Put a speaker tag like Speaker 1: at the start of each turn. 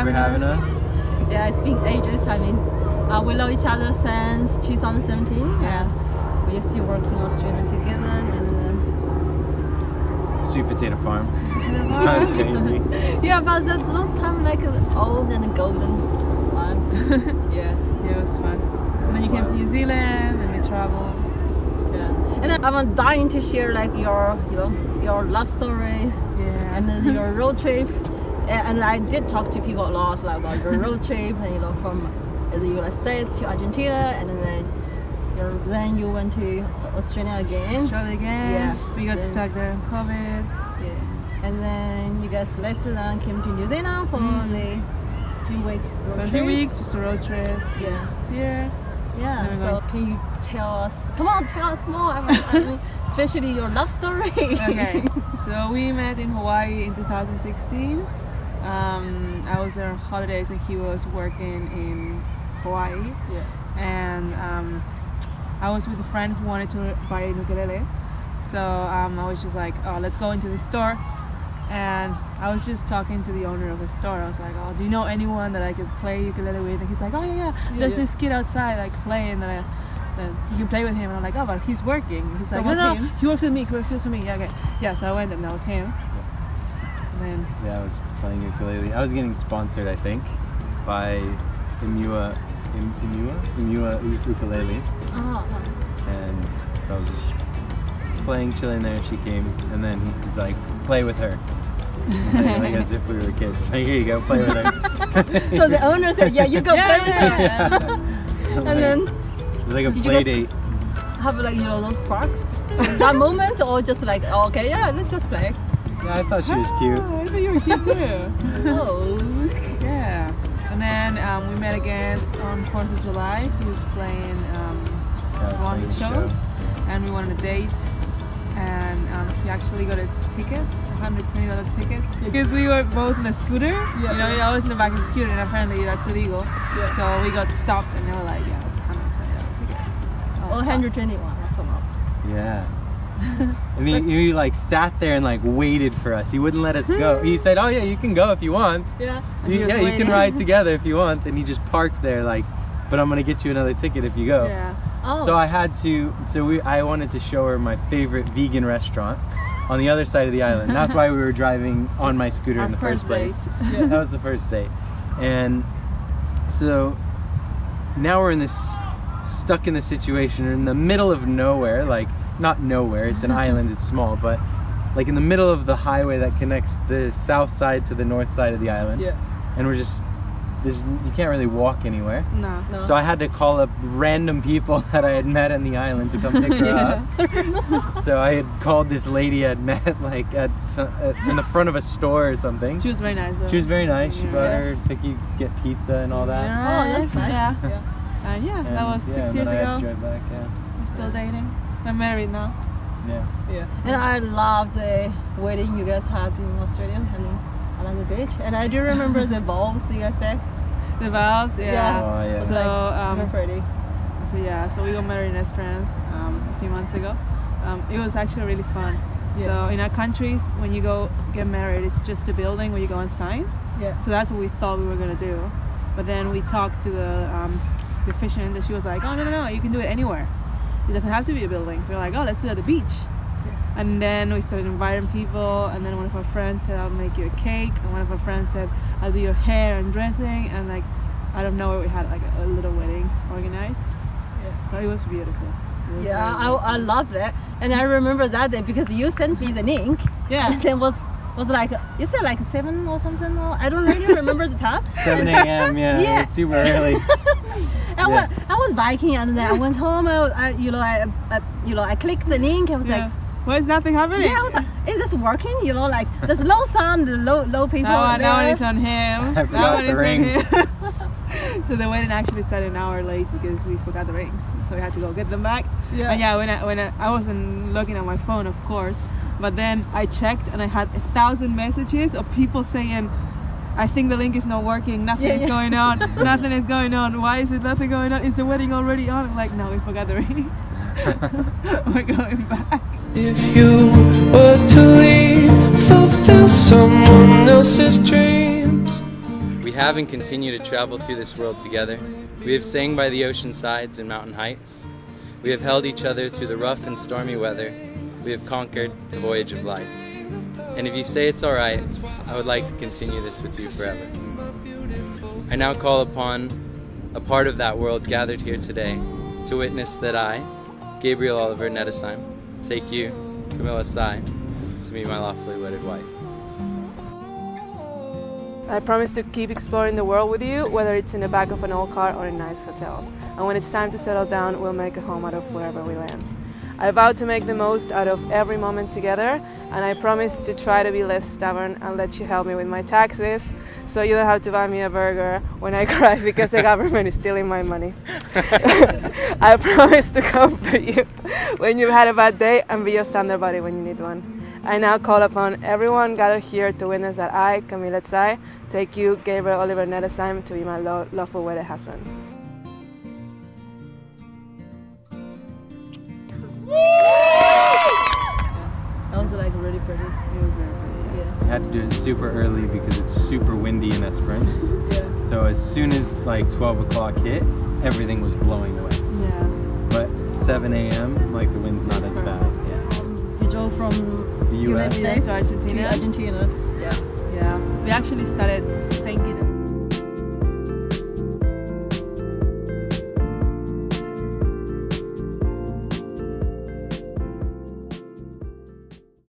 Speaker 1: having us.
Speaker 2: Yeah, it's been ages. I mean, we know each other since 2017.
Speaker 1: Yeah.
Speaker 2: We're still working in Australia together. And
Speaker 3: Sweet potato farm. That was crazy.
Speaker 2: yeah, but those time like old and golden times. Yeah.
Speaker 1: Yeah, it was fun. And then you came to New Zealand, and we traveled.
Speaker 2: Yeah. And I'm dying to share like your love stories.
Speaker 1: Yeah.
Speaker 2: And then your road trip. And I did talk to people a lot like, about your road trip, and from the United States to Argentina, and then you went to Australia again.
Speaker 1: Yeah. We got
Speaker 2: Then-
Speaker 1: stuck there in COVID.
Speaker 2: Yeah. And then you guys left and came to New Zealand for the few weeks road
Speaker 1: For a
Speaker 2: trip.
Speaker 1: few weeks, just a road trip.
Speaker 2: Yeah.
Speaker 1: It's here.
Speaker 2: Yeah.
Speaker 1: Then we
Speaker 2: So can you tell us? Come on, tell us more. I mean, especially your love story.
Speaker 1: Okay. So we met in Hawaii in 2016. I was there on holidays and he was working in Hawaii.
Speaker 2: Yeah.
Speaker 1: And I was with a friend who wanted to buy a ukulele. So I was just like, oh, let's go into the store. And I was just talking to the owner of the store. I was like, oh, do you know anyone that I could play ukulele with? And he's like, oh yeah, there's this kid outside like playing that you can play with him. And I'm like, oh, but he's working. He's like, no, he works with me. Yeah, okay. Yeah, so I went and that was him. And then
Speaker 3: Yeah, I was playing ukulele. I was getting sponsored, I think, by Imua ukuleles.
Speaker 2: Oh.
Speaker 3: And so I was just playing, chilling there, and she came, and then he was like, play with her. Like as if we were kids. Like, here you go, play with her.
Speaker 2: So the owner said, yeah, you go play with her. And then
Speaker 3: It was like a
Speaker 2: Did you
Speaker 3: play
Speaker 2: guys-
Speaker 3: date.
Speaker 2: have like those sparks in that moment, or just like, oh, okay, yeah, let's just play.
Speaker 3: Yeah, I thought she was cute.
Speaker 1: Oh, I thought you were cute too.
Speaker 2: Oh.
Speaker 1: Yeah. And then we met again on 4th of July. He was playing one of the shows, and we went on a date. And he actually got a ticket, $120 ticket, because we were both in a scooter.
Speaker 2: Yeah.
Speaker 1: I was in the back of the scooter, and apparently that's illegal.
Speaker 2: Yeah.
Speaker 1: So we got stopped, and they were like, "Yeah, it's $120 ticket."
Speaker 2: Oh, 121. That's a lot.
Speaker 3: Yeah. And he like sat there and like waited for us. He wouldn't let us go. He said, "Oh yeah, you can go if you want.
Speaker 2: Yeah.
Speaker 1: he was
Speaker 3: Yeah, you
Speaker 1: waiting.
Speaker 3: can ride together if you want." And he just parked there like, "But I'm gonna get you another ticket if you go."
Speaker 1: Yeah.
Speaker 2: Oh.
Speaker 3: So I wanted to show her my favorite vegan restaurant on the other side of the island. That's why we were driving on my scooter in the first place.
Speaker 2: Yeah.
Speaker 3: That was the first date. And so now we're in this stuck in the situation in the middle of nowhere, like not nowhere, it's an island, it's small, but like in the middle of the highway that connects the south side to the north side of the island.
Speaker 2: Yeah.
Speaker 3: And we're just you can't really walk anywhere.
Speaker 1: No.
Speaker 2: No.
Speaker 3: So I had to call up random people that I had met on the island to come pick her up. So I had called this lady I'd met like in the front of a store or something.
Speaker 1: She was very nice. Though.
Speaker 3: She was very nice. She
Speaker 1: Yeah.
Speaker 3: brought her, took you get pizza and all that.
Speaker 2: Oh, that's nice.
Speaker 1: Yeah.
Speaker 2: Yeah.
Speaker 1: That was 6
Speaker 3: and
Speaker 1: years
Speaker 3: then I had
Speaker 1: ago.
Speaker 3: to drive back, yeah.
Speaker 1: We're still dating. I'm married now.
Speaker 3: Yeah.
Speaker 2: Yeah. And I love the wedding you guys had in Australia and along the beach. And I do remember the balls you guys said.
Speaker 1: The vows,
Speaker 2: Yeah.
Speaker 1: yeah.
Speaker 3: Oh yeah.
Speaker 2: It's
Speaker 1: So,
Speaker 2: like super pretty.
Speaker 1: So we got married as friends a few months ago. It was actually really fun.
Speaker 2: Yeah.
Speaker 1: So in our countries, when you go get married, it's just a building where you go and sign.
Speaker 2: Yeah.
Speaker 1: So that's what we thought we were gonna do. But then we talked to the officiant, and she was like, "Oh no, you can do it anywhere. It doesn't have to be a building." So we're like, "Oh, let's do it at the beach." And then we started inviting people, and then one of our friends said, "I'll make you a cake," and one of our friends said, "I'll do your hair and dressing," and like out of nowhere we had like a little wedding organized.
Speaker 2: Yeah.
Speaker 1: So it was beautiful. It was
Speaker 2: Yeah,
Speaker 1: very beautiful.
Speaker 2: I loved it. And I remember that day because you sent me the link.
Speaker 1: Yeah.
Speaker 2: And then was like, you said like 7 or something, or I don't really remember the time.
Speaker 3: 7 a.m. Yeah.
Speaker 2: Yeah.
Speaker 3: It was super early.
Speaker 2: I was biking and then I went home. I clicked the link. I was like,
Speaker 1: why is nothing happening?
Speaker 2: yeah, I was like, is this working? Like there's low sound, low people.
Speaker 1: That one
Speaker 2: there.
Speaker 1: is on him.
Speaker 3: I forgot the rings.
Speaker 1: So the wedding actually started an hour late because we forgot the rings. So we had to go get them back.
Speaker 2: Yeah.
Speaker 1: And yeah, when I wasn't looking at my phone, of course, but then I checked and I had 1,000 messages of people saying, "I think the link is not working. Nothing is going on. Nothing is going on. Why is it nothing going on? Is the wedding already on?" I'm like, "No, we forgot the ring. We're going back."
Speaker 4: If you were to leave, fulfill someone else's dreams.
Speaker 3: We have and continue to travel through this world together. We have sang by the ocean sides and mountain heights. We have held each other through the rough and stormy weather. We have conquered the voyage of life. And if you say it's alright, I would like to continue this with you forever. I now call upon a part of that world gathered here today to witness that I, Gabriel Oliver Nettesheim, take you, Camila Sai, to be my lawfully wedded wife.
Speaker 1: I promise to keep exploring the world with you, whether it's in the back of an old car or in nice hotels. And when it's time to settle down, we'll make a home out of wherever we land. I vow to make the most out of every moment together, and I promise to try to be less stubborn and let you help me with my taxes, so you don't have to buy me a burger when I cry because the government is stealing my money. I promise to comfort you when you've had a bad day and be your thunder buddy when you need one. I now call upon everyone gathered here to witness that I, Camila Sai, take you, Gabriel Oliver Nettesheim, to be my lawful wedded husband.
Speaker 2: That was like really pretty.
Speaker 1: It was very pretty.
Speaker 2: Yeah.
Speaker 3: I had to do it super early because it's super windy in Esperance.
Speaker 2: Yeah.
Speaker 3: So as soon as like 12 o'clock hit, everything was blowing away.
Speaker 1: Yeah.
Speaker 3: But 7 a.m., like the wind's not as bad.
Speaker 2: You drove from
Speaker 3: The
Speaker 2: United
Speaker 3: US.
Speaker 2: States
Speaker 1: to Argentina.
Speaker 2: to Argentina. Yeah.
Speaker 1: Yeah. We actually started